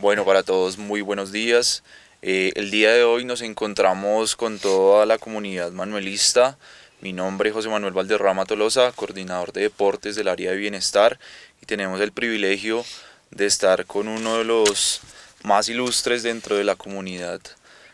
Bueno, para todos muy buenos días. El día de hoy nos encontramos con toda la comunidad manuelista. Mi nombre es José Manuel Valderrama Tolosa, coordinador de deportes del área de bienestar, y tenemos el privilegio de estar con uno de los más ilustres dentro de la comunidad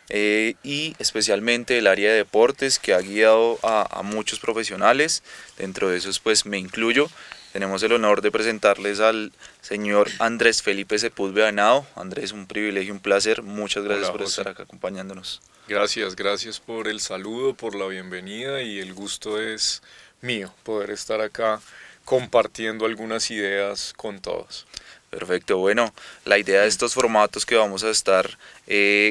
y especialmente el área de deportes que ha guiado a muchos profesionales. Dentro de esos pues me incluyo. Tenemos el honor de presentarles al señor Andrés Felipe Sepúlveda Henao. Andrés, un privilegio, un placer. Muchas gracias Hola por estar José, acá acompañándonos. gracias por el saludo, por la bienvenida y el gusto es mío poder estar acá compartiendo algunas ideas con todos. Perfecto, bueno, la idea de estos formatos que vamos a estar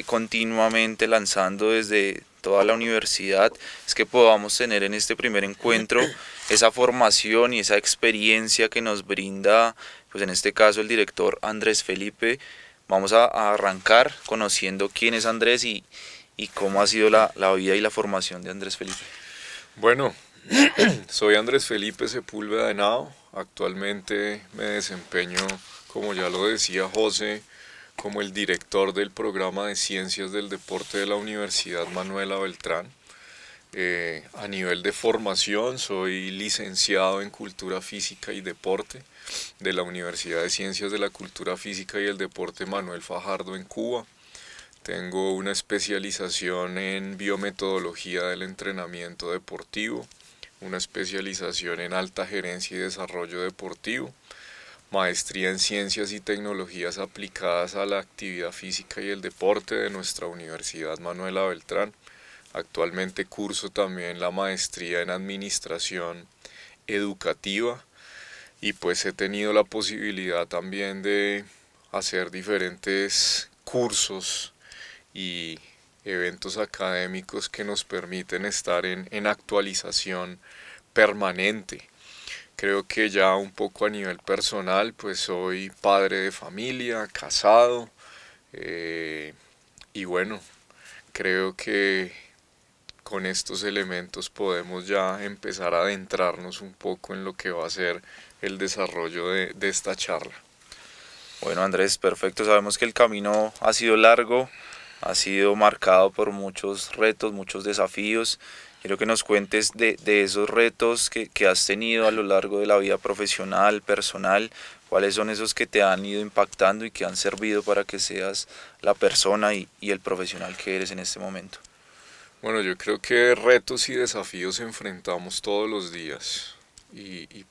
continuamente lanzando desde toda la universidad es que podamos tener en este primer encuentro esa formación y esa experiencia que nos brinda, pues en este caso el director Andrés Felipe. Vamos a arrancar conociendo quién es Andrés y cómo ha sido la vida y la formación de Andrés Felipe. Bueno, soy Andrés Felipe Sepúlveda Henao, actualmente me desempeño, como ya lo decía José, como el director del programa de Ciencias del Deporte de la Universidad Manuela Beltrán. A nivel de formación soy licenciado en Cultura Física y Deporte de la Universidad de Ciencias de la Cultura Física y el Deporte Manuel Fajardo en Cuba. Tengo una especialización en biometodología del entrenamiento deportivo, una especialización en alta gerencia y desarrollo deportivo, maestría en ciencias y tecnologías aplicadas a la actividad física y el deporte de nuestra Universidad Manuela Beltrán. Actualmente curso también la maestría en administración educativa y pues he tenido la posibilidad también de hacer diferentes cursos y eventos académicos que nos permiten estar en actualización permanente. Creo que ya un poco a nivel personal, pues soy padre de familia, casado, eh, y bueno, creo que con estos elementos podemos ya empezar a adentrarnos un poco en lo que va a ser el desarrollo de esta charla. Bueno, Andrés, perfecto. Sabemos que el camino ha sido largo, ha sido marcado por muchos retos, muchos desafíos. Quiero que nos cuentes de esos retos que has tenido a lo largo de la vida profesional, personal, cuáles son esos que te han ido impactando y que han servido para que seas la persona y el profesional que eres en este momento. Bueno, yo creo que retos y desafíos enfrentamos todos los días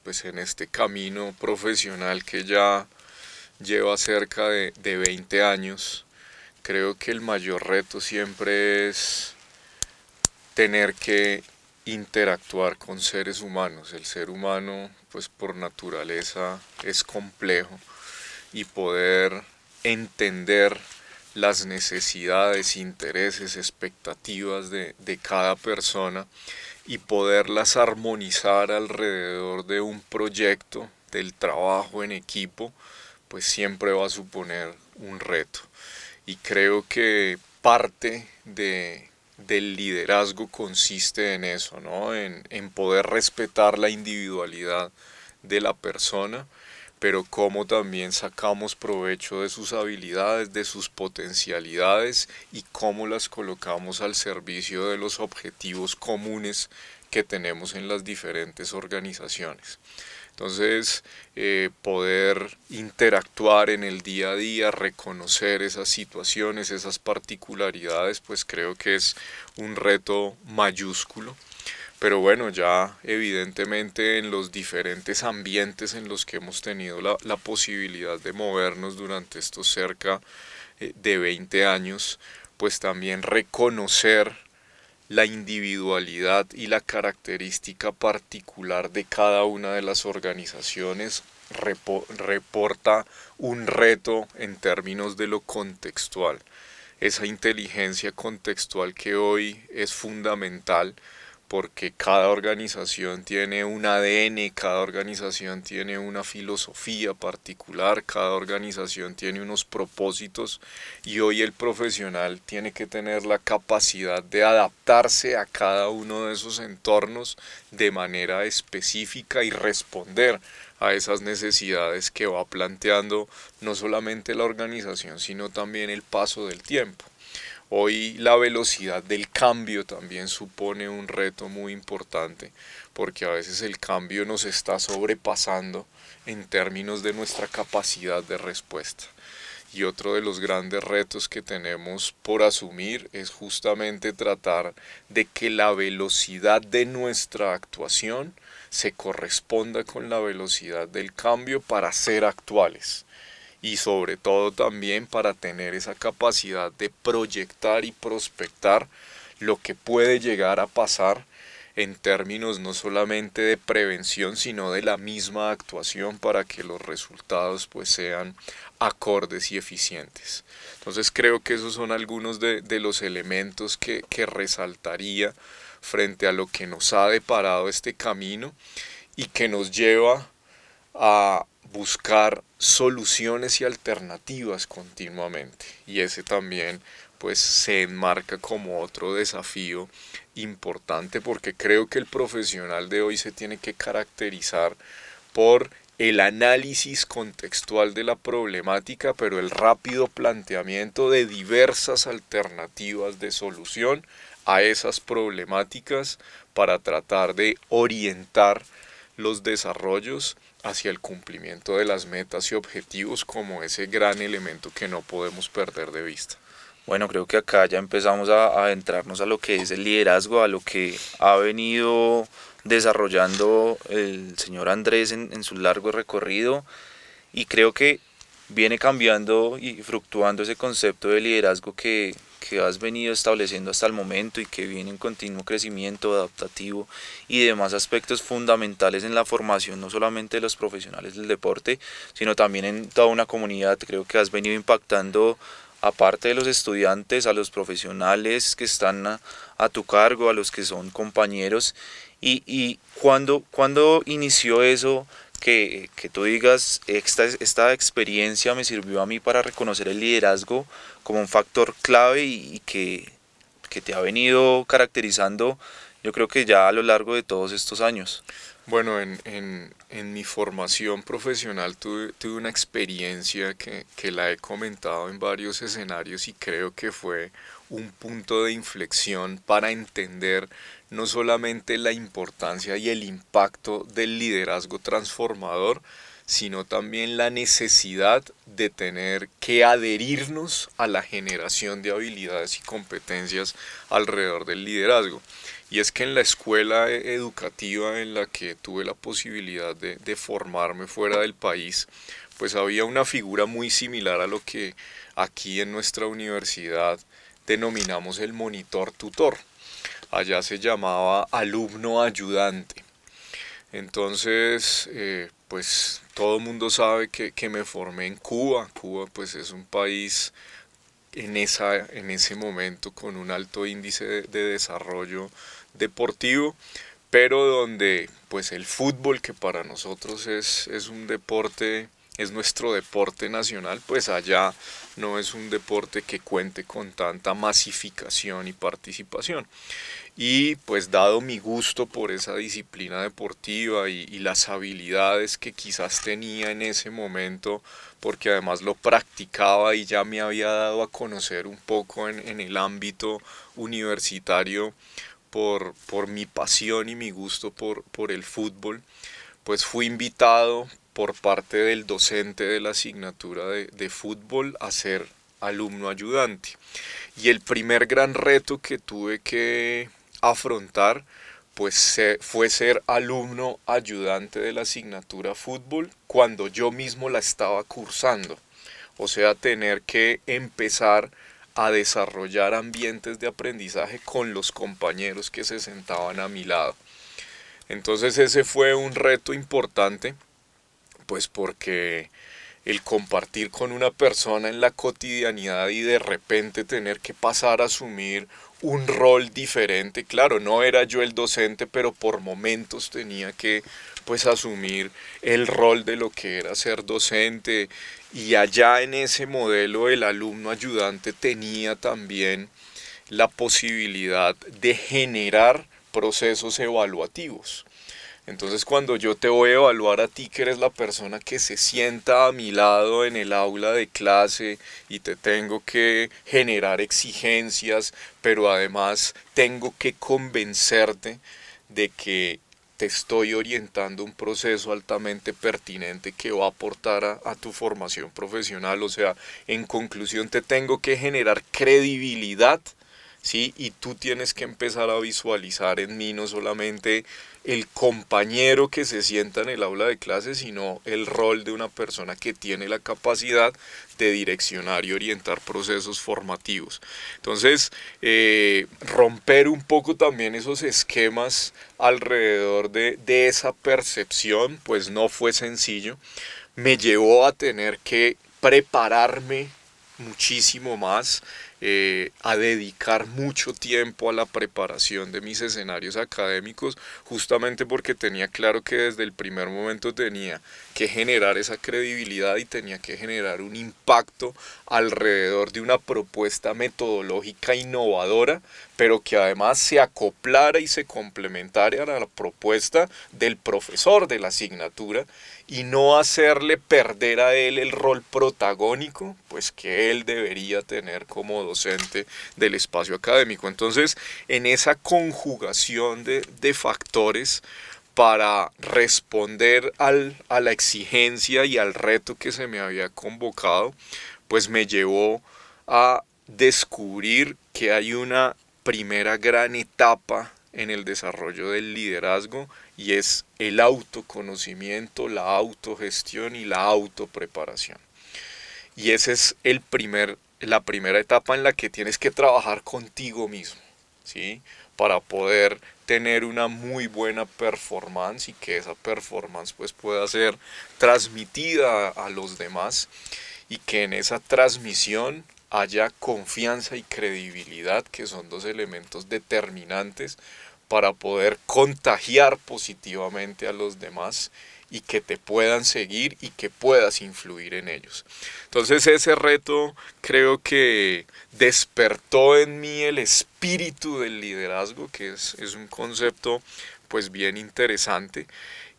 pues en este camino profesional que ya lleva cerca de 20 años, creo que el mayor reto siempre es tener que interactuar con seres humanos. El ser humano, pues por naturaleza, es complejo y poder entender las necesidades, intereses, expectativas de cada persona y poderlas armonizar alrededor de un proyecto, del trabajo en equipo, pues siempre va a suponer un reto. Y creo que parte del liderazgo consiste en eso, ¿no? En poder respetar la individualidad de la persona, pero cómo también sacamos provecho de sus habilidades, de sus potencialidades y cómo las colocamos al servicio de los objetivos comunes que tenemos en las diferentes organizaciones. Entonces, poder interactuar en el día a día, reconocer esas situaciones, esas particularidades, pues creo que es un reto mayúsculo. Pero bueno, ya evidentemente en los diferentes ambientes en los que hemos tenido la posibilidad de movernos durante estos cerca de 20 años, pues también reconocer la individualidad y la característica particular de cada una de las organizaciones reporta un reto en términos de lo contextual. Esa inteligencia contextual que hoy es fundamental porque cada organización tiene un ADN, cada organización tiene una filosofía particular, cada organización tiene unos propósitos y hoy el profesional tiene que tener la capacidad de adaptarse a cada uno de esos entornos de manera específica y responder a esas necesidades que va planteando no solamente la organización, sino también el paso del tiempo. Hoy la velocidad del cambio también supone un reto muy importante porque a veces el cambio nos está sobrepasando en términos de nuestra capacidad de respuesta. Y otro de los grandes retos que tenemos por asumir es justamente tratar de que la velocidad de nuestra actuación se corresponda con la velocidad del cambio para ser actuales y sobre todo también para tener esa capacidad de proyectar y prospectar lo que puede llegar a pasar en términos no solamente de prevención sino de la misma actuación para que los resultados pues sean acordes y eficientes. Entonces creo que esos son algunos de los elementos que resaltaría frente a lo que nos ha deparado este camino y que nos lleva a buscar soluciones y alternativas continuamente. Y ese también pues se enmarca como otro desafío importante porque creo que el profesional de hoy se tiene que caracterizar por el análisis contextual de la problemática, pero el rápido planteamiento de diversas alternativas de solución a esas problemáticas para tratar de orientar los desarrollos hacia el cumplimiento de las metas y objetivos como ese gran elemento que no podemos perder de vista. Bueno, creo que acá ya empezamos a adentrarnos a lo que es el liderazgo, a lo que ha venido desarrollando el señor Andrés en su largo recorrido y creo que viene cambiando y fluctuando ese concepto de liderazgo que has venido estableciendo hasta el momento y que viene en continuo crecimiento adaptativo y demás aspectos fundamentales en la formación no solamente de los profesionales del deporte, sino también en toda una comunidad. Creo que has venido impactando aparte de los estudiantes, a los profesionales que están a tu cargo, a los que son compañeros. Y cuando inició eso, que tú digas, esta experiencia me sirvió a mí para reconocer el liderazgo como un factor clave y que te ha venido caracterizando, yo creo que ya a lo largo de todos estos años. Bueno, en mi formación profesional tuve una experiencia que la he comentado en varios escenarios y creo que fue un punto de inflexión para entender no solamente la importancia y el impacto del liderazgo transformador, sino también la necesidad de tener que adherirnos a la generación de habilidades y competencias alrededor del liderazgo. Y es que en la escuela educativa en la que tuve la posibilidad de formarme fuera del país, pues había una figura muy similar a lo que aquí en nuestra universidad denominamos el monitor tutor. Allá se llamaba alumno ayudante. Entonces, pues todo el mundo sabe que me formé en Cuba. Cuba pues es un país en ese momento con un alto índice de desarrollo deportivo, pero donde pues el fútbol, que para nosotros es un deporte, es nuestro deporte nacional, pues allá no es un deporte que cuente con tanta masificación y participación. Y pues dado mi gusto por esa disciplina deportiva y las habilidades que quizás tenía en ese momento, porque además lo practicaba y ya me había dado a conocer un poco en el ámbito universitario por mi pasión y mi gusto por el fútbol, pues fui invitado por parte del docente de la asignatura de fútbol a ser alumno ayudante. Y el primer gran reto que tuve que afrontar pues fue ser alumno ayudante de la asignatura fútbol cuando yo mismo la estaba cursando. O sea, tener que empezar a desarrollar ambientes de aprendizaje con los compañeros que se sentaban a mi lado. Entonces ese fue un reto importante, pues porque el compartir con una persona en la cotidianidad y de repente tener que pasar a asumir un rol diferente. Claro, no era yo el docente, pero por momentos tenía que pues asumir el rol de lo que era ser docente, y allá en ese modelo el alumno ayudante tenía también la posibilidad de generar procesos evaluativos. Entonces cuando yo te voy a evaluar a ti, que eres la persona que se sienta a mi lado en el aula de clase, y te tengo que generar exigencias, pero además tengo que convencerte de que te estoy orientando un proceso altamente pertinente que va a aportar a tu formación profesional. O sea, en conclusión, te tengo que generar credibilidad, ¿sí? Y tú tienes que empezar a visualizar en mí no solamente el compañero que se sienta en el aula de clases, sino el rol de una persona que tiene la capacidad de direccionar y orientar procesos formativos. Entonces, romper un poco también esos esquemas alrededor de esa percepción, pues no fue sencillo. Me llevó a tener que prepararme muchísimo más, a dedicar mucho tiempo a la preparación de mis escenarios académicos, justamente porque tenía claro que desde el primer momento tenía que generar esa credibilidad y tenía que generar un impacto alrededor de una propuesta metodológica innovadora, pero que además se acoplara y se complementara a la propuesta del profesor de la asignatura, y no hacerle perder a él el rol protagónico pues que él debería tener como docente del espacio académico. Entonces, en esa conjugación de factores para responder a la exigencia y al reto que se me había convocado, pues me llevó a descubrir que hay una primera gran etapa en el desarrollo del liderazgo, y es el autoconocimiento, la autogestión y la autopreparación. Y esa es la primera etapa en la que tienes que trabajar contigo mismo, ¿sí? Para poder tener una muy buena performance, y que esa performance pues pueda ser transmitida a los demás, y que en esa transmisión haya confianza y credibilidad, que son dos elementos determinantes para poder contagiar positivamente a los demás y que te puedan seguir y que puedas influir en ellos. Entonces ese reto creo que despertó en mí el espíritu del liderazgo, que es un concepto pues bien interesante,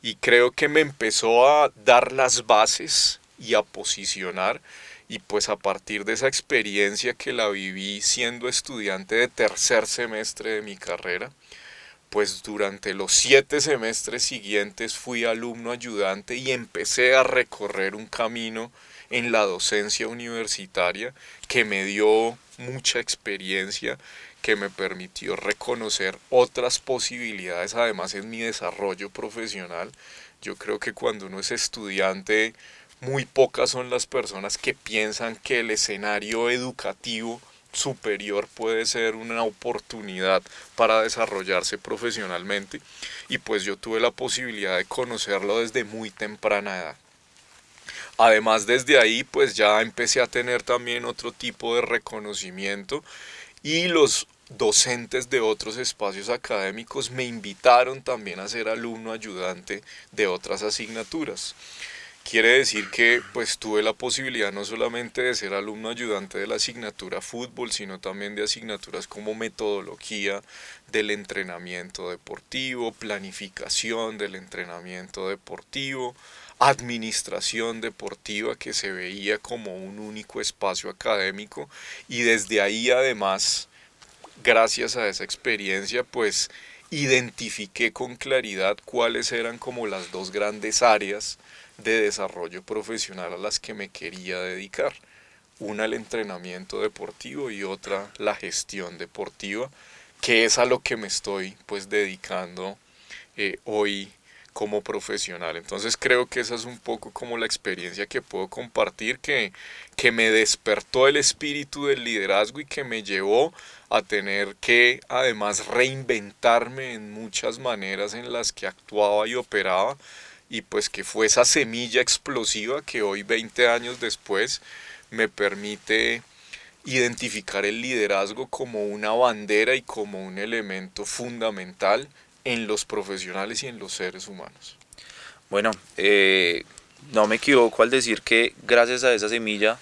y creo que me empezó a dar las bases y a posicionar, y pues a partir de esa experiencia que la viví siendo estudiante de tercer semestre de mi carrera, pues durante los 7 semestres siguientes fui alumno ayudante y empecé a recorrer un camino en la docencia universitaria que me dio mucha experiencia, que me permitió reconocer otras posibilidades además en mi desarrollo profesional. Yo creo que cuando uno es estudiante, muy pocas son las personas que piensan que el escenario educativo superior puede ser una oportunidad para desarrollarse profesionalmente, y pues yo tuve la posibilidad de conocerlo desde muy temprana edad. Además, desde ahí pues ya empecé a tener también otro tipo de reconocimiento, y los docentes de otros espacios académicos me invitaron también a ser alumno ayudante de otras asignaturas. Quiere decir que pues tuve la posibilidad no solamente de ser alumno ayudante de la asignatura fútbol, sino también de asignaturas como metodología del entrenamiento deportivo, planificación del entrenamiento deportivo, administración deportiva, que se veía como un único espacio académico, y desde ahí además, gracias a esa experiencia, pues identifiqué con claridad cuáles eran como las dos grandes áreas de desarrollo profesional a las que me quería dedicar. Una el entrenamiento deportivo y otra la gestión deportiva, que es a lo que me estoy pues dedicando hoy como profesional. Entonces creo que esa es un poco como la experiencia que puedo compartir, que me despertó el espíritu del liderazgo y que me llevó a tener que además reinventarme en muchas maneras en las que actuaba y operaba, y pues que fue esa semilla explosiva que hoy 20 años después me permite identificar el liderazgo como una bandera y como un elemento fundamental en los profesionales y en los seres humanos. Bueno, no me equivoco al decir que gracias a esa semilla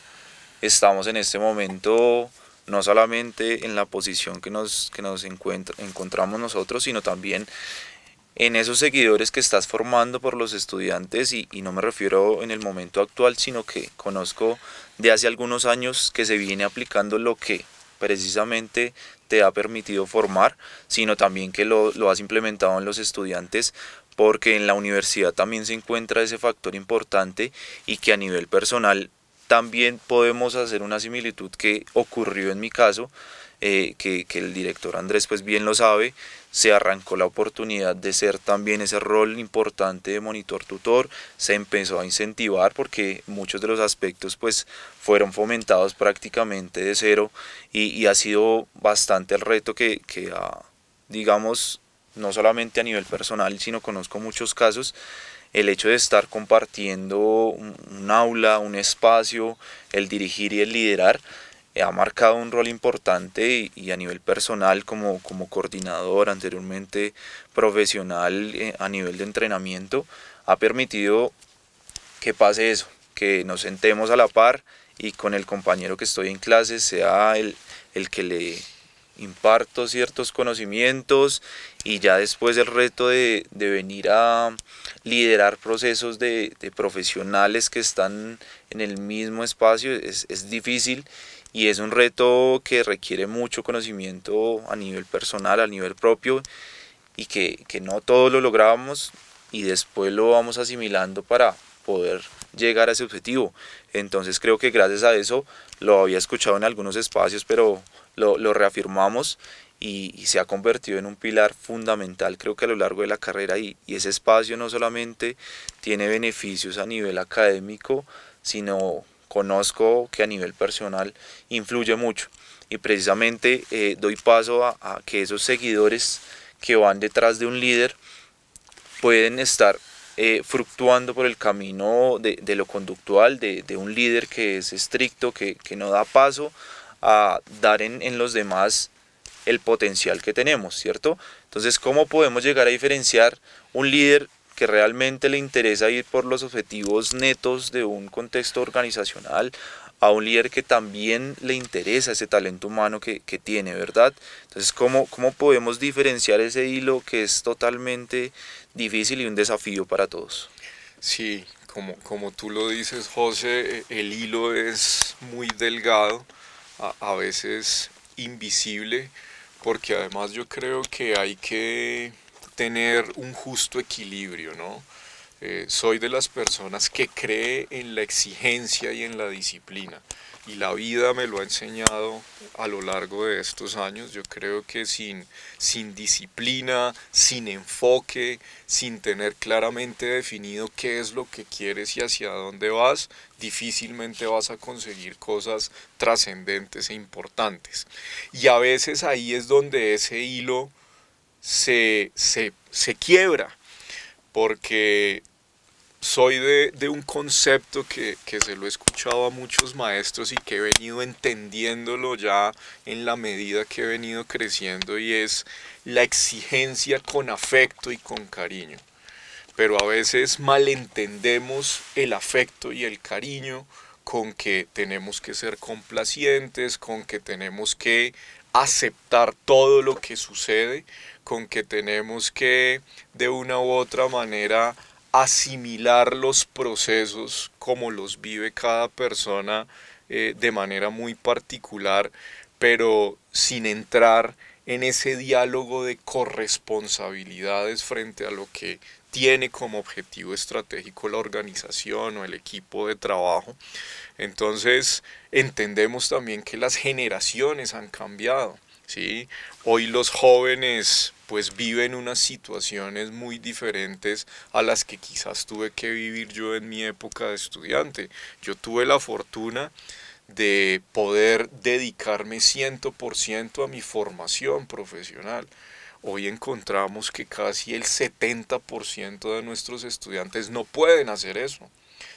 estamos en este momento no solamente en la posición que nos encontramos nosotros, sino también en esos seguidores que estás formando por los estudiantes y no me refiero en el momento actual, sino que conozco de hace algunos años que se viene aplicando lo que precisamente te ha permitido formar, sino también que lo has implementado en los estudiantes porque en la universidad también se encuentra ese factor importante y que a nivel personal también podemos hacer una similitud que ocurrió en mi caso, que el director Andrés pues bien lo sabe, se arrancó la oportunidad de ser también ese rol importante de monitor tutor, se empezó a incentivar porque muchos de los aspectos pues fueron fomentados prácticamente de cero y ha sido bastante el reto que digamos, no solamente a nivel personal, sino conozco muchos casos, el hecho de estar compartiendo un aula, un espacio, el dirigir y el liderar, ha marcado un rol importante y a nivel personal como coordinador, anteriormente profesional a nivel de entrenamiento, ha permitido que pase eso, que nos sentemos a la par y con el compañero que estoy en clase sea el que le imparto ciertos conocimientos y ya después el reto de venir a liderar procesos de profesionales que están en el mismo espacio es difícil y es un reto que requiere mucho conocimiento a nivel personal, a nivel propio y que no todo lo logramos y después lo vamos asimilando para poder llegar a ese objetivo. Entonces creo que gracias a eso lo había escuchado en algunos espacios, pero lo reafirmamos y se ha convertido en un pilar fundamental creo que a lo largo de la carrera y ese espacio no solamente tiene beneficios a nivel académico, sino conozco que a nivel personal influye mucho y precisamente doy paso a que esos seguidores que van detrás de un líder pueden estar fructuando por el camino de lo conductual, de un líder que es estricto, que no da paso a dar en los demás el potencial que tenemos, ¿cierto? Entonces, ¿cómo podemos llegar a diferenciar un líder que realmente le interesa ir por los objetivos netos de un contexto organizacional a un líder que también le interesa ese talento humano que tiene, ¿verdad? Entonces, ¿cómo podemos diferenciar ese hilo que es totalmente difícil y un desafío para todos? Sí, como tú lo dices, José, el hilo es muy delgado, a veces invisible, porque además yo creo que hay que tener un justo equilibrio, ¿no? Soy de las personas que cree en la exigencia y en la disciplina. Y la vida me lo ha enseñado a lo largo de estos años. Yo creo que sin disciplina, sin enfoque, sin tener claramente definido qué es lo que quieres y hacia dónde vas, difícilmente vas a conseguir cosas trascendentes e importantes. Y a veces ahí es donde ese hilo se quiebra, porque soy de un concepto que se lo he escuchado a muchos maestros y que he venido entendiéndolo ya en la medida que he venido creciendo, y es la exigencia con afecto y con cariño. Pero a veces malentendemos el afecto y el cariño con que tenemos que ser complacientes, con que tenemos que aceptar todo lo que sucede, con que tenemos que de una u otra manera asimilar los procesos como los vive cada persona de manera muy particular, pero sin entrar en ese diálogo de corresponsabilidades frente a lo que tiene como objetivo estratégico la organización o el equipo de trabajo. Entonces entendemos también que las generaciones han cambiado, ¿sí? Hoy los jóvenes pues viven unas situaciones muy diferentes a las que quizás tuve que vivir yo en mi época de estudiante. Yo tuve la fortuna de poder dedicarme 100% a mi formación profesional. Hoy encontramos que casi el 70% de nuestros estudiantes no pueden hacer eso.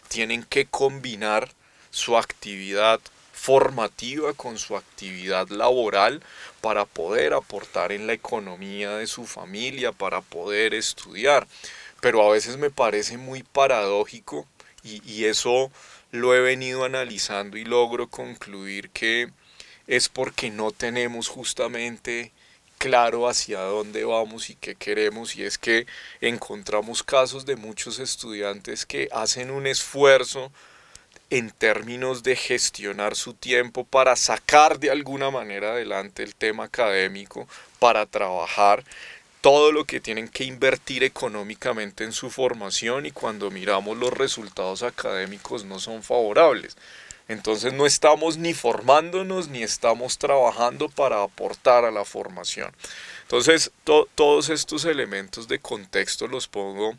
Tienen que combinar su actividad formativa con su actividad laboral para poder aportar en la economía de su familia, para poder estudiar. Pero a veces me parece muy paradójico y eso lo he venido analizando y logro concluir que es porque no tenemos justamente claro hacia dónde vamos y qué queremos, y es que encontramos casos de muchos estudiantes que hacen un esfuerzo en términos de gestionar su tiempo para sacar de alguna manera adelante el tema académico, para trabajar todo lo que tienen que invertir económicamente en su formación, y cuando miramos los resultados académicos no son favorables. Entonces no estamos ni formándonos ni estamos trabajando para aportar a la formación. Entonces todos estos elementos de contexto los pongo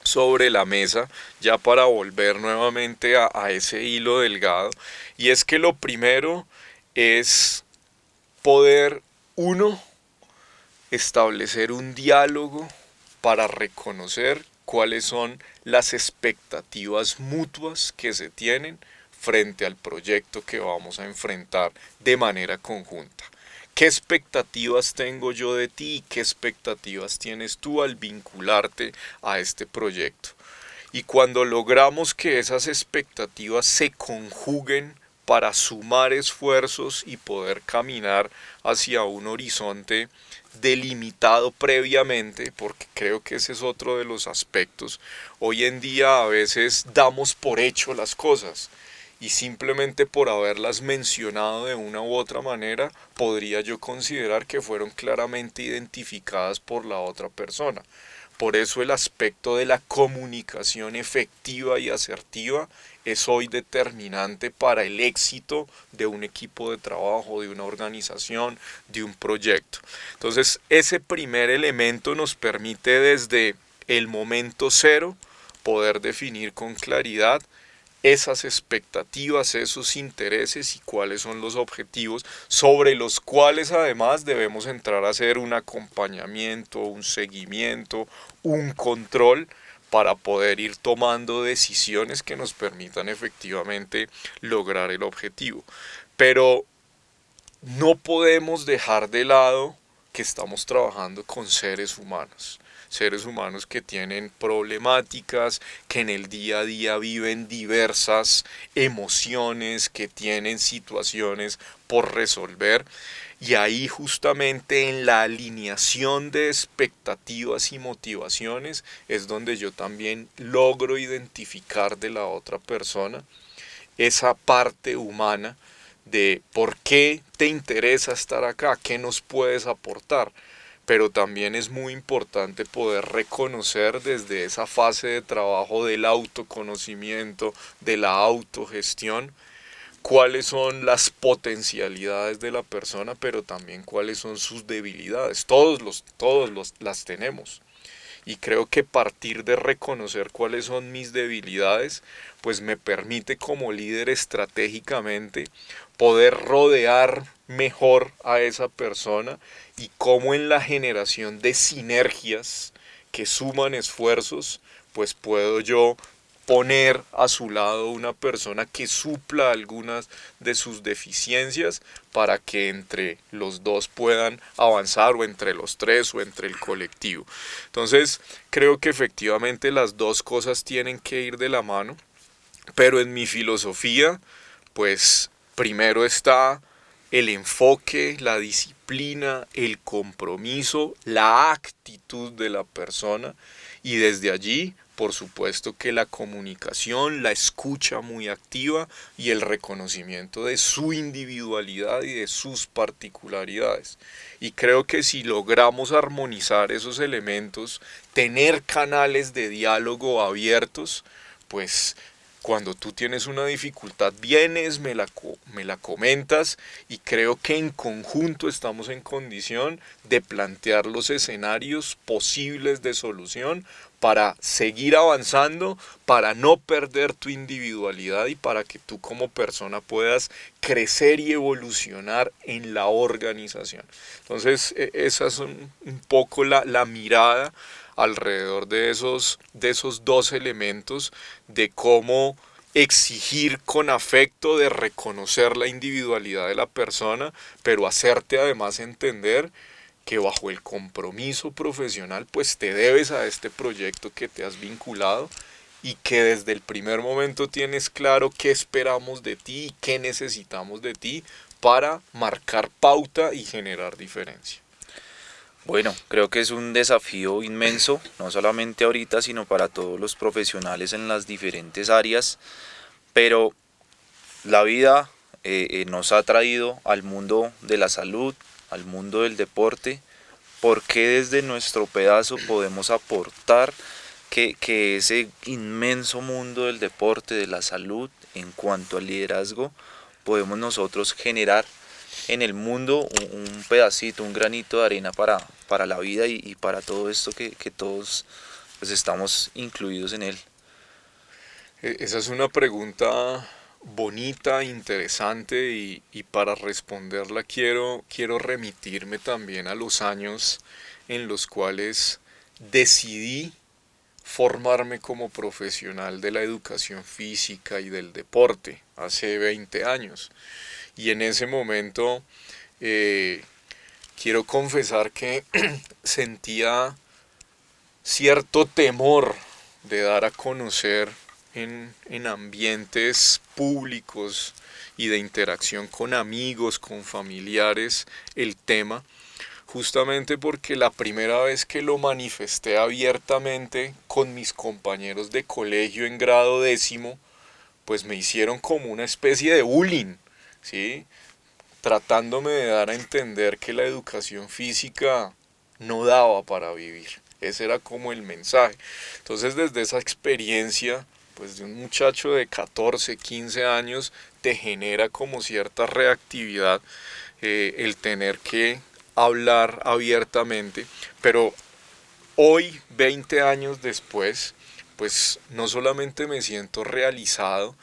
sobre la mesa ya para volver nuevamente a ese hilo delgado, y es que lo primero es poder, uno, establecer un diálogo para reconocer cuáles son las expectativas mutuas que se tienen frente al proyecto que vamos a enfrentar de manera conjunta. ¿Qué expectativas tengo yo de ti y qué expectativas tienes tú al vincularte a este proyecto? Y cuando logramos que esas expectativas se conjuguen para sumar esfuerzos y poder caminar hacia un horizonte delimitado previamente, porque creo que ese es otro de los aspectos. Hoy en día a veces damos por hecho las cosas y simplemente por haberlas mencionado de una u otra manera podría yo considerar que fueron claramente identificadas por la otra persona. Por eso el aspecto de la comunicación efectiva y asertiva es hoy determinante para el éxito de un equipo de trabajo, de una organización, de un proyecto. Entonces, ese primer elemento nos permite desde el momento cero poder definir con claridad esas expectativas, esos intereses y cuáles son los objetivos sobre los cuales además debemos entrar a hacer un acompañamiento, un seguimiento, un control para poder ir tomando decisiones que nos permitan efectivamente lograr el objetivo. Pero no podemos dejar de lado que estamos trabajando con seres humanos que tienen problemáticas, que en el día a día viven diversas emociones, que tienen situaciones por resolver, y ahí justamente en la alineación de expectativas y motivaciones es donde yo también logro identificar de la otra persona esa parte humana de por qué te interesa estar acá, qué nos puedes aportar. Pero también es muy importante poder reconocer desde esa fase de trabajo del autoconocimiento, de la autogestión, cuáles son las potencialidades de la persona, pero también cuáles son sus debilidades. Las tenemos. Y creo que partir de reconocer cuáles son mis debilidades, pues me permite como líder estratégicamente poder rodear mejor a esa persona, y cómo en la generación de sinergias que suman esfuerzos, pues puedo yo poner a su lado una persona que supla algunas de sus deficiencias para que entre los dos puedan avanzar, o entre los tres, o entre el colectivo. Entonces creo que efectivamente las dos cosas tienen que ir de la mano, pero en mi filosofía pues primero está el enfoque, la disciplina, el compromiso, la actitud de la persona, y desde allí, por supuesto que la comunicación, la escucha muy activa y el reconocimiento de su individualidad y de sus particularidades. Y creo que si logramos armonizar esos elementos, tener canales de diálogo abiertos, pues cuando tú tienes una dificultad, vienes, me la comentas, y creo que en conjunto estamos en condición de plantear los escenarios posibles de solución para seguir avanzando, para no perder tu individualidad y para que tú como persona puedas crecer y evolucionar en la organización. Entonces, esa es un poco la mirada alrededor de esos dos elementos, de cómo exigir con afecto, de reconocer la individualidad de la persona, pero hacerte además entender que bajo el compromiso profesional pues te debes a este proyecto que te has vinculado y que desde el primer momento tienes claro qué esperamos de ti y qué necesitamos de ti para marcar pauta y generar diferencia. Bueno, creo que es un desafío inmenso, no solamente ahorita, sino para todos los profesionales en las diferentes áreas, pero la vida nos ha traído al mundo de la salud, al mundo del deporte, porque desde nuestro pedazo podemos aportar que ese inmenso mundo del deporte, de la salud, en cuanto al liderazgo, podemos nosotros generar en el mundo un pedacito, un granito de arena para la vida y para todo esto que todos pues, estamos incluidos en él. Esa es una pregunta bonita, interesante y para responderla quiero remitirme también a los años en los cuales decidí formarme como profesional de la educación física y del deporte hace 20 años. Y en ese momento eh, quiero confesar que sentía cierto temor de dar a conocer en ambientes públicos y de interacción con amigos, con familiares, el tema, justamente porque la primera vez que lo manifesté abiertamente con mis compañeros de colegio en grado décimo, pues me hicieron como una especie de bullying, ¿sí? Tratándome de dar a entender que la educación física no daba para vivir. Ese era como el mensaje. Entonces desde esa experiencia, pues de un muchacho de 14, 15 años, te genera como cierta reactividad el tener que hablar abiertamente, pero hoy, 20 años después, pues no solamente me siento realizado,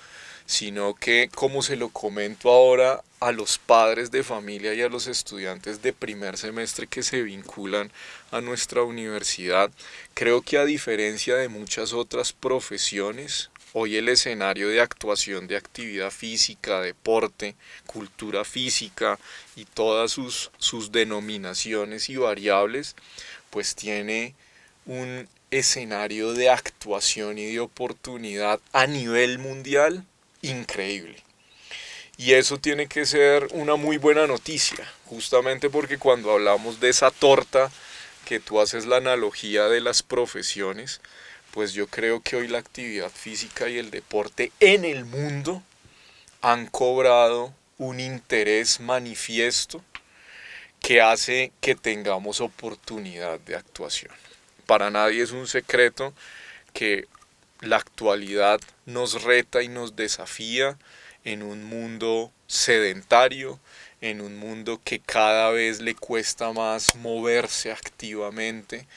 sino que como se lo comento ahora a los padres de familia y a los estudiantes de primer semestre que se vinculan a nuestra universidad, creo que a diferencia de muchas otras profesiones, hoy el escenario de actuación de actividad física, deporte, cultura física y todas sus denominaciones y variables, pues tiene un escenario de actuación y de oportunidad a nivel mundial increíble. Y eso tiene que ser una muy buena noticia, justamente porque cuando hablamos de esa torta que tú haces la analogía de las profesiones, pues yo creo que hoy la actividad física y el deporte en el mundo han cobrado un interés manifiesto que hace que tengamos oportunidad de actuación. Para nadie es un secreto que la actualidad nos reta y nos desafía en un mundo sedentario, en un mundo que cada vez le cuesta más moverse activamente,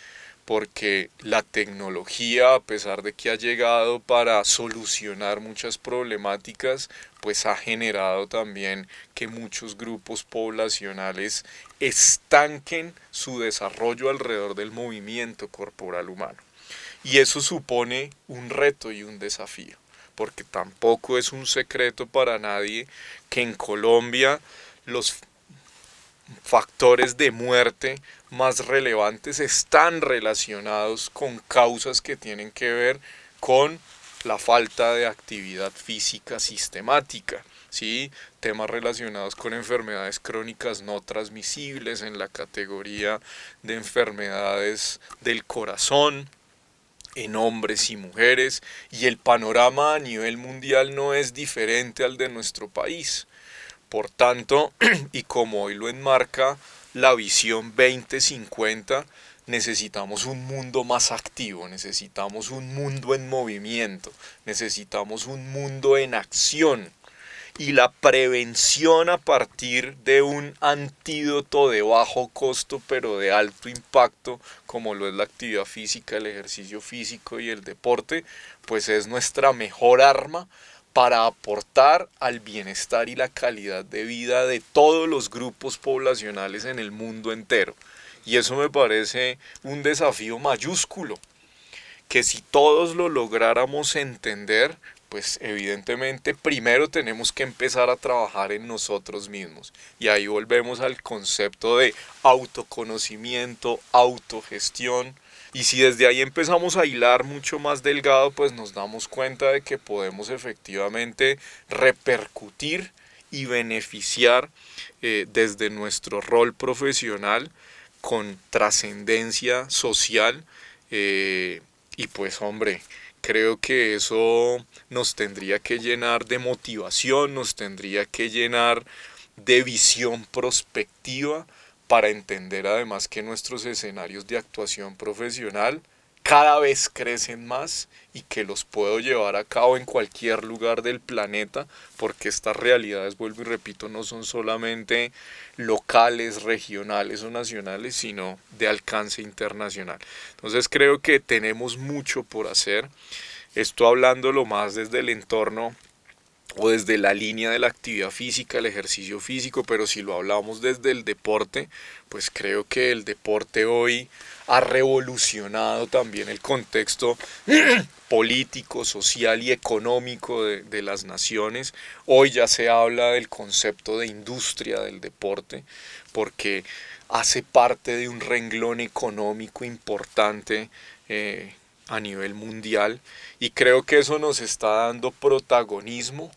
porque la tecnología, a pesar de que ha llegado para solucionar muchas problemáticas, pues ha generado también que muchos grupos poblacionales estanquen su desarrollo alrededor del movimiento corporal humano. Y eso supone un reto y un desafío, porque tampoco es un secreto para nadie que en Colombia los factores de muerte más relevantes están relacionados con causas que tienen que ver con la falta de actividad física sistemática, ¿sí? Temas relacionados con enfermedades crónicas no transmisibles en la categoría de enfermedades del corazón, en hombres y mujeres, y el panorama a nivel mundial no es diferente al de nuestro país. Por tanto, y como hoy lo enmarca la visión 2050, necesitamos un mundo más activo, necesitamos un mundo en movimiento, necesitamos un mundo en acción. Y la prevención a partir de un antídoto de bajo costo pero de alto impacto, como lo es la actividad física, el ejercicio físico y el deporte, pues es nuestra mejor arma para aportar al bienestar y la calidad de vida de todos los grupos poblacionales en el mundo entero. Y eso me parece un desafío mayúsculo, que si todos lo lográramos entender, pues evidentemente primero tenemos que empezar a trabajar en nosotros mismos. Y ahí volvemos al concepto de autoconocimiento, autogestión. Y si desde ahí empezamos a hilar mucho más delgado, pues nos damos cuenta de que podemos efectivamente repercutir y beneficiar desde nuestro rol profesional con trascendencia social. Y pues hombre, creo que eso nos tendría que llenar de motivación, nos tendría que llenar de visión prospectiva para entender además que nuestros escenarios de actuación profesional cada vez crecen más y que los puedo llevar a cabo en cualquier lugar del planeta, porque estas realidades, vuelvo y repito, no son solamente locales, regionales o nacionales, sino de alcance internacional. Entonces creo que tenemos mucho por hacer. Esto hablándolo más desde el entorno o desde la línea de la actividad física, el ejercicio físico, pero si lo hablamos desde el deporte, pues creo que el deporte hoy ha revolucionado también el contexto político, social y económico de las naciones. Hoy ya se habla del concepto de industria del deporte, porque hace parte de un renglón económico importante a nivel mundial, y creo que eso nos está dando protagonismo,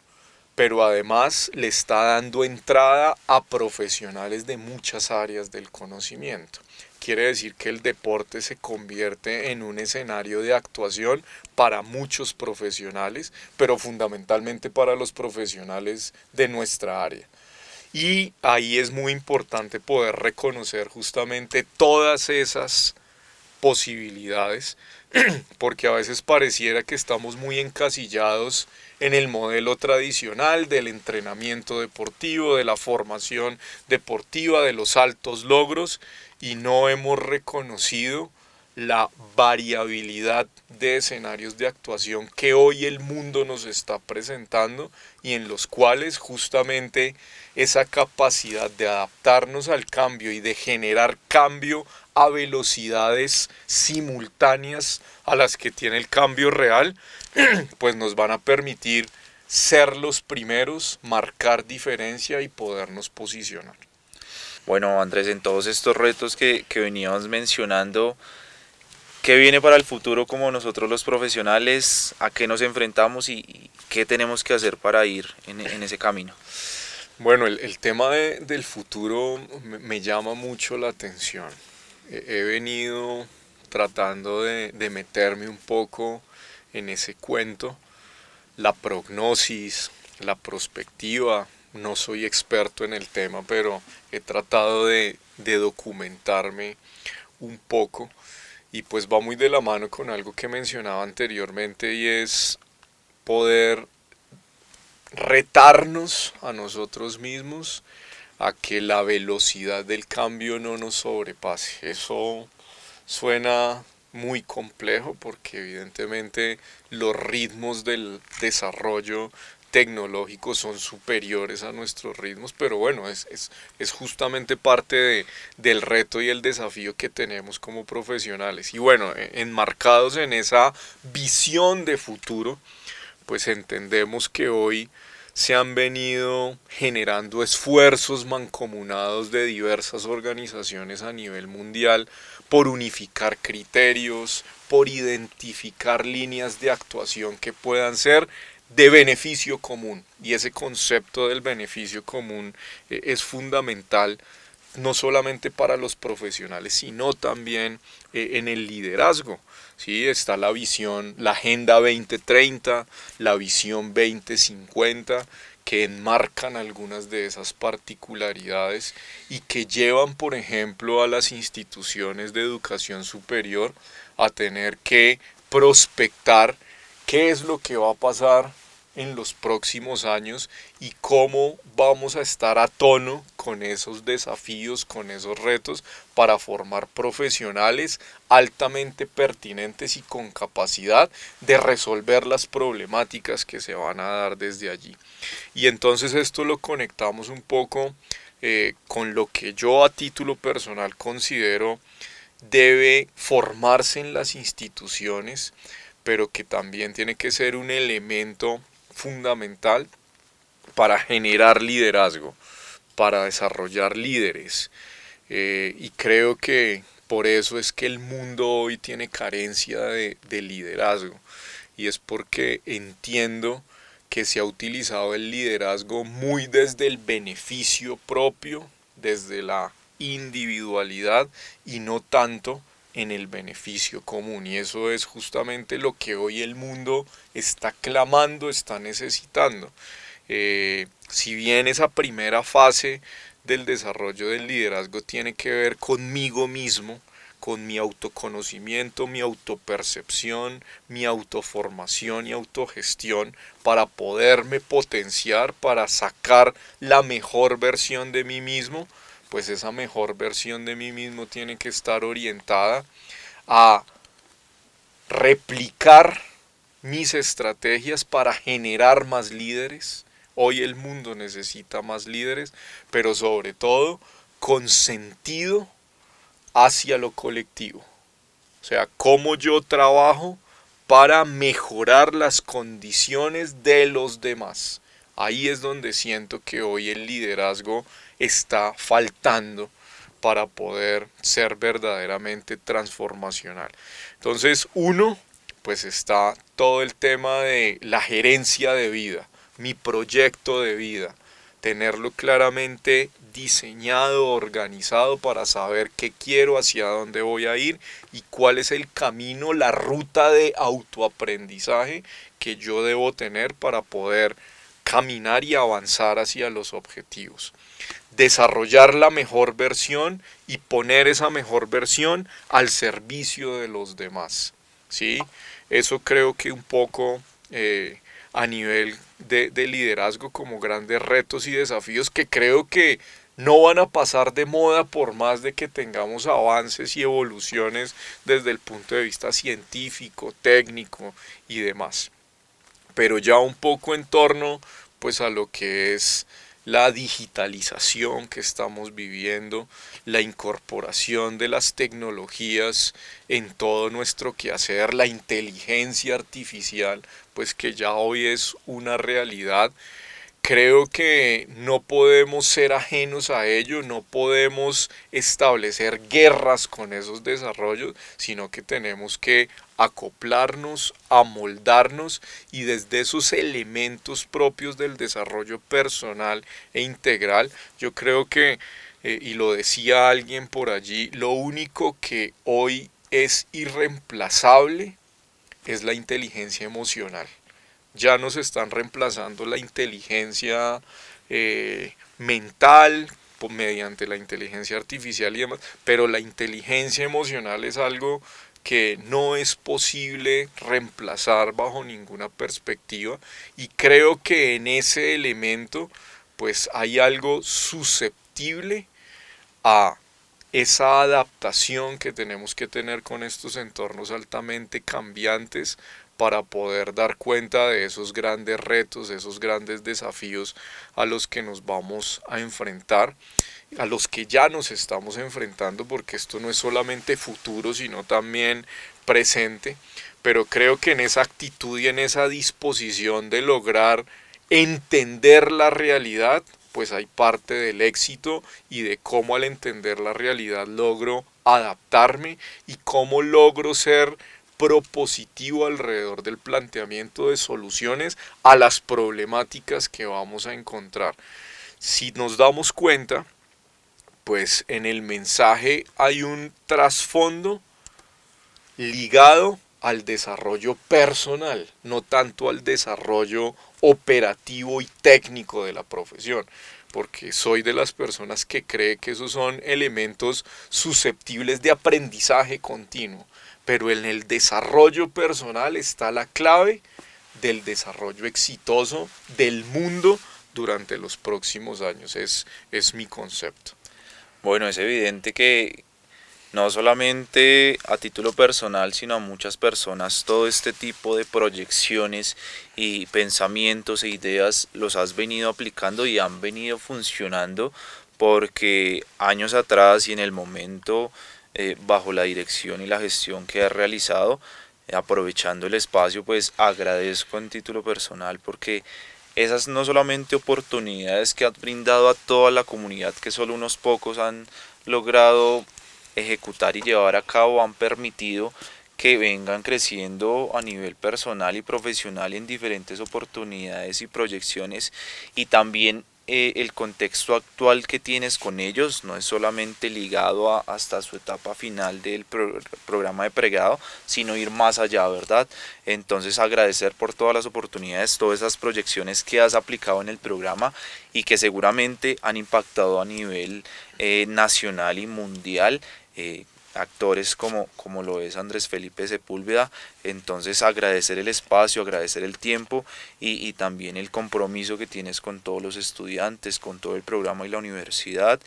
pero además le está dando entrada a profesionales de muchas áreas del conocimiento. Quiere decir que el deporte se convierte en un escenario de actuación para muchos profesionales, pero fundamentalmente para los profesionales de nuestra área. Y ahí es muy importante poder reconocer justamente todas esas posibilidades, porque a veces pareciera que estamos muy encasillados en el modelo tradicional del entrenamiento deportivo, de la formación deportiva, de los altos logros, y no hemos reconocido la variabilidad de escenarios de actuación que hoy el mundo nos está presentando y en los cuales justamente esa capacidad de adaptarnos al cambio y de generar cambio a velocidades simultáneas a las que tiene el cambio real, pues nos van a permitir ser los primeros, marcar diferencia y podernos posicionar. Bueno, Andrés, en todos estos retos que veníamos mencionando, ¿qué viene para el futuro como nosotros los profesionales? ¿A qué nos enfrentamos y qué tenemos que hacer para ir en ese camino? Bueno, el tema del futuro me llama mucho la atención. He venido tratando de meterme un poco en ese cuento, la prognosis, la prospectiva. No soy experto en el tema, pero he tratado de documentarme un poco, y pues va muy de la mano con algo que mencionaba anteriormente, y es poder retarnos a nosotros mismos a que la velocidad del cambio no nos sobrepase. Eso suena muy complejo porque evidentemente los ritmos del desarrollo tecnológico son superiores a nuestros ritmos, pero bueno, es justamente parte del reto y el desafío que tenemos como profesionales. Y bueno, enmarcados en esa visión de futuro, pues entendemos que hoy se han venido generando esfuerzos mancomunados de diversas organizaciones a nivel mundial por unificar criterios, por identificar líneas de actuación que puedan ser de beneficio común. Y ese concepto del beneficio común es fundamental no solamente para los profesionales, sino también en el liderazgo. ¿Sí? Está la visión, la Agenda 2030, la visión 2050, que enmarcan algunas de esas particularidades y que llevan, por ejemplo, a las instituciones de educación superior a tener que prospectar qué es lo que va a pasar en los próximos años y cómo vamos a estar a tono con esos desafíos, con esos retos, para formar profesionales altamente pertinentes y con capacidad de resolver las problemáticas que se van a dar desde allí. Y entonces esto lo conectamos un poco con lo que yo a título personal considero debe formarse en las instituciones, pero que también tiene que ser un elemento fundamental para generar liderazgo, para desarrollar líderes. Y creo que por eso es que el mundo hoy tiene carencia de liderazgo. Y es porque entiendo que se ha utilizado el liderazgo muy desde el beneficio propio, desde la individualidad y no tanto en el beneficio común. Y eso es justamente lo que hoy el mundo está clamando, está necesitando. Si bien esa primera fase del desarrollo del liderazgo tiene que ver conmigo mismo, con mi autoconocimiento, mi autopercepción, mi autoformación y autogestión para poderme potenciar, para sacar la mejor versión de mí mismo, pues esa mejor versión de mí mismo tiene que estar orientada a replicar mis estrategias para generar más líderes. Hoy el mundo necesita más líderes, pero sobre todo con sentido hacia lo colectivo. O sea, cómo yo trabajo para mejorar las condiciones de los demás. Ahí es donde siento que hoy el liderazgo está faltando para poder ser verdaderamente transformacional. Entonces, uno, pues está todo el tema de la gerencia de vida, mi proyecto de vida, tenerlo claramente diseñado, organizado para saber qué quiero, hacia dónde voy a ir y cuál es el camino, la ruta de autoaprendizaje que yo debo tener para poder caminar y avanzar hacia los objetivos. Desarrollar la mejor versión y poner esa mejor versión al servicio de los demás. ¿Sí? Eso creo que un poco a nivel de liderazgo como grandes retos y desafíos que creo que no van a pasar de moda por más de que tengamos avances y evoluciones desde el punto de vista científico, técnico y demás. Pero ya un poco en torno pues a lo que es la digitalización que estamos viviendo, la incorporación de las tecnologías en todo nuestro quehacer, la inteligencia artificial, pues que ya hoy es una realidad. Creo que no podemos ser ajenos a ello, no podemos establecer guerras con esos desarrollos, sino que tenemos que acoplarnos, amoldarnos y desde esos elementos propios del desarrollo personal e integral, yo creo que, y lo decía alguien por allí, lo único que hoy es irreemplazable es la inteligencia emocional. Ya nos están reemplazando la inteligencia mental mediante la inteligencia artificial y demás, pero la inteligencia emocional es algo que no es posible reemplazar bajo ninguna perspectiva y creo que en ese elemento pues hay algo susceptible a esa adaptación que tenemos que tener con estos entornos altamente cambiantes para poder dar cuenta de esos grandes retos, esos grandes desafíos a los que nos vamos a enfrentar, a los que ya nos estamos enfrentando, porque esto no es solamente futuro, sino también presente, pero creo que en esa actitud y en esa disposición de lograr entender la realidad, pues hay parte del éxito y de cómo al entender la realidad logro adaptarme y cómo logro ser propositivo alrededor del planteamiento de soluciones a las problemáticas que vamos a encontrar. Si nos damos cuenta, pues en el mensaje hay un trasfondo ligado al desarrollo personal, no tanto al desarrollo operativo y técnico de la profesión, porque soy de las personas que cree que esos son elementos susceptibles de aprendizaje continuo, pero en el desarrollo personal está la clave del desarrollo exitoso del mundo durante los próximos años, es mi concepto. Bueno, es evidente que no solamente a título personal, sino a muchas personas, todo este tipo de proyecciones y pensamientos e ideas los has venido aplicando y han venido funcionando porque años atrás y en el momento, bajo la dirección y la gestión que has realizado, aprovechando el espacio, pues agradezco en título personal porque esas no solamente oportunidades que has brindado a toda la comunidad que solo unos pocos han logrado ejecutar y llevar a cabo han permitido que vengan creciendo a nivel personal y profesional en diferentes oportunidades y proyecciones y también el contexto actual que tienes con ellos no es solamente ligado hasta su etapa final del programa de pregrado, sino ir más allá, ¿verdad? Entonces agradecer por todas las oportunidades, todas esas proyecciones que has aplicado en el programa y que seguramente han impactado a nivel nacional y mundial. Actores como lo es Andrés Felipe Sepúlveda, entonces agradecer el espacio, agradecer el tiempo y también el compromiso que tienes con todos los estudiantes, con todo el programa y la universidad.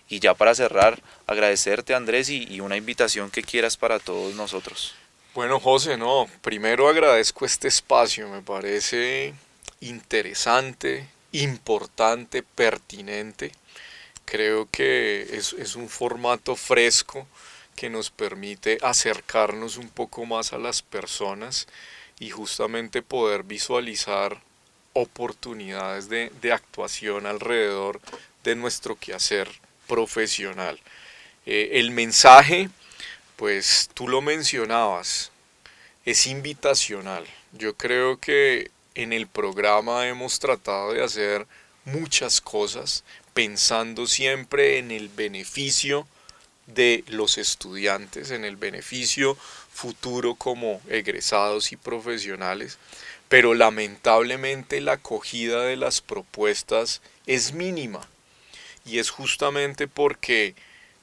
Y ya para cerrar, agradecerte Andrés y una invitación que quieras para todos nosotros. Bueno, José, no, primero agradezco este espacio, me parece interesante, importante, pertinente. Creo que es un formato fresco que nos permite acercarnos un poco más a las personas y justamente poder visualizar oportunidades de actuación alrededor de nuestro quehacer profesional. El mensaje, pues tú lo mencionabas, es invitacional. Yo creo que en el programa hemos tratado de hacer muchas cosas pensando siempre en el beneficio de los estudiantes, en el beneficio futuro como egresados y profesionales, pero lamentablemente la acogida de las propuestas es mínima y es justamente porque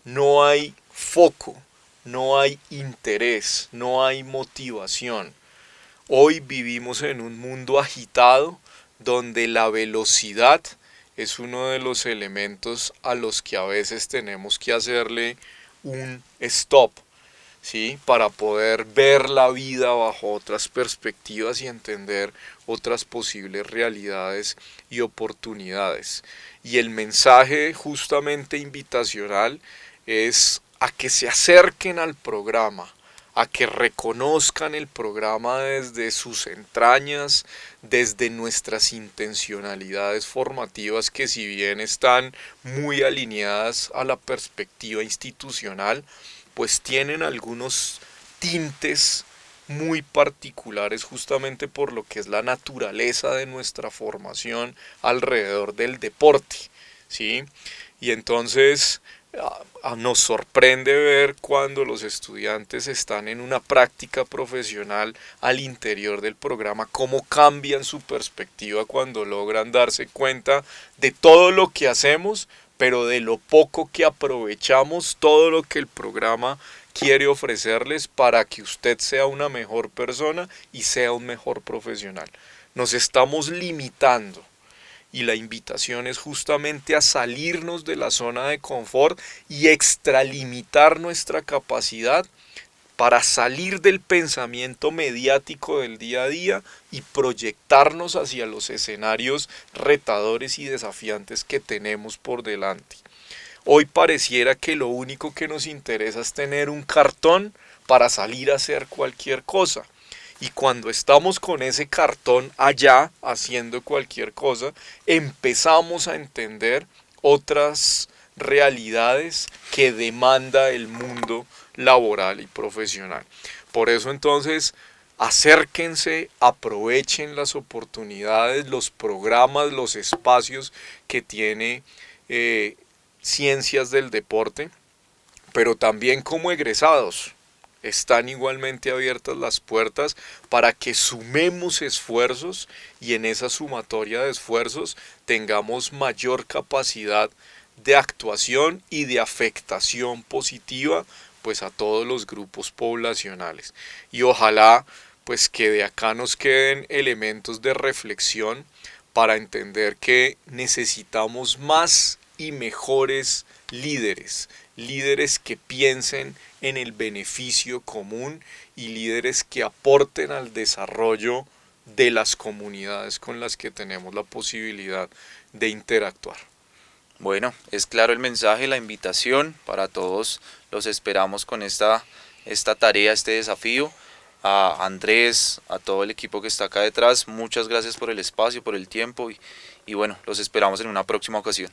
no hay foco, no hay interés, no hay motivación. Hoy vivimos en un mundo agitado donde la velocidad es uno de los elementos a los que a veces tenemos que hacerle un stop, ¿sí? Para poder ver la vida bajo otras perspectivas y entender otras posibles realidades y oportunidades. Y el mensaje justamente invitacional es a que se acerquen al programa, a que reconozcan el programa desde sus entrañas, desde nuestras intencionalidades formativas que si bien están muy alineadas a la perspectiva institucional, pues tienen algunos tintes muy particulares justamente por lo que es la naturaleza de nuestra formación alrededor del deporte, ¿sí? Y entonces nos sorprende ver cuando los estudiantes están en una práctica profesional al interior del programa, cómo cambian su perspectiva cuando logran darse cuenta de todo lo que hacemos, pero de lo poco que aprovechamos todo lo que el programa quiere ofrecerles para que usted sea una mejor persona y sea un mejor profesional. Nos estamos limitando y la invitación es justamente a salirnos de la zona de confort y extralimitar nuestra capacidad para salir del pensamiento mediático del día a día y proyectarnos hacia los escenarios retadores y desafiantes que tenemos por delante. Hoy pareciera que lo único que nos interesa es tener un cartón para salir a hacer cualquier cosa. Y cuando estamos con ese cartón allá haciendo cualquier cosa, empezamos a entender otras realidades que demanda el mundo laboral y profesional. Por eso entonces acérquense, aprovechen las oportunidades, los programas, los espacios que tiene Ciencias del Deporte, pero también como egresados están igualmente abiertas las puertas para que sumemos esfuerzos y en esa sumatoria de esfuerzos tengamos mayor capacidad de actuación y de afectación positiva pues a todos los grupos poblacionales. Y ojalá pues que de acá nos queden elementos de reflexión para entender que necesitamos más y mejores líderes, líderes que piensen en el beneficio común y líderes que aporten al desarrollo de las comunidades con las que tenemos la posibilidad de interactuar. Bueno, es claro el mensaje, la invitación para todos. Los esperamos con esta tarea, este desafío. a Andrés, a todo el equipo que está acá detrás. Muchas gracias por el espacio, por el tiempo y bueno, los esperamos en una próxima ocasión.